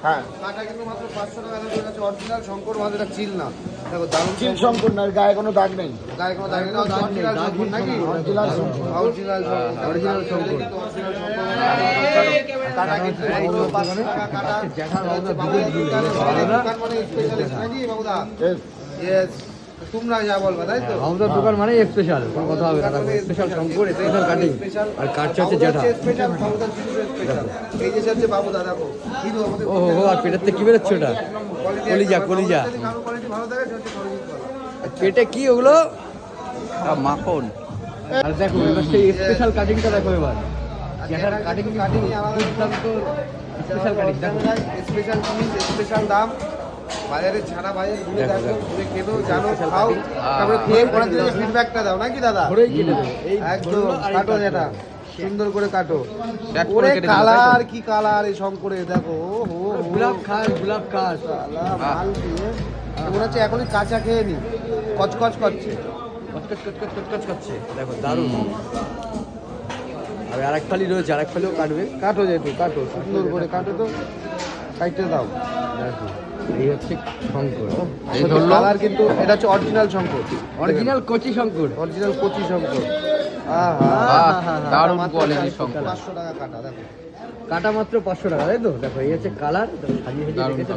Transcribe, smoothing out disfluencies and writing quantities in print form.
হ্যাঁ কাটা কিন্তু মাত্র 500 টাকা দাম আছে। অরিজিনাল শঙ্কর মাছ, এটা চিল না। দেখো দারুণ চিল শঙ্কর না, গায়ে কোনো দাগ নেই। গায়ে কোনো দাগ নেই, অরিজিনাল শঙ্কর নাকি? Original Shankar. Original Shankar, original Shankar. কাটা কিন্তু এই তো 500 টাকা কাটা। জ্যাঠা বাবুদা দোকান মানে স্পেশালিস্ট নাকি বাবুদা? ইয়েস, তোমরা যা বলবা তাই তো। আমাদের দোকান মানে স্পেশাল, কোনো কথা হবে না। স্পেশাল শঙ্কর, স্পেশাল কাটিং, আর কাটছে হচ্ছে জ্যাঠা। স্পেশাল বাবুদা স্পেশাল। এই যে হচ্ছে বাবুদা, দেখো হিরো আমাদের। ও হো, আর পেটের থেকে কি বেরোচ্ছে ওটা? কলিজা, কলিজা। কারো কোয়ালিটি ভালো থাকে সেটা খরচ করে। পেটে কি ওগুলো? মাখন। আর দেখো এবার সেই স্পেশাল কাটিংটা দেখো এবার। জ্যাঠার কাটিং কাটিংই আলাদা। স্পেশাল কাটিং দেখো। স্পেশাল জিনিস, স্পেশাল দাম। বাজারে ছাড়া বাজার ঘুরে দেখো, ঘুরে কেনো, জানো, খাও, তারপরে খেয়ে পরের দিনে ফিডব্যাকটা দাও নাকি দাদা? ধরেই কেটে দেবে। এই একদম কাটো যেটা সুন্দর করে কাটো। ওরে কালার, কি কালার এই শঙ্করে, দেখো ও গোলাপ খাস, গোলাপ খাস। মাল দিয়ে মনে হচ্ছে এখনই কাঁচা খেয়ে নি, কচকচ করছে। কচকচ কচকচ কচকচ করছে, দেখো দারুণ। আর আরেক ফালি রয়েছে, আরেক ফালিও কাটবে। কাটো যেহেতু, কাটো সুন্দর করে কাটো, তো কাটতে দাও। দেখো এই হচ্ছে শঙ্কর। এই কালার কিন্তু এটা হচ্ছে অরিজিনাল শঙ্কর, অরিজিনাল কচি শঙ্কর, অরিজিনাল কচি শঙ্কর। দারুণ কোয়ালিটির শঙ্কর। 500 টাকা কাটা, দেখো কাটা মাত্র 500 টাকা, তাই তো? দেখো এই হচ্ছে কালার, সাজিয়ে সাজিয়ে রেখেছে।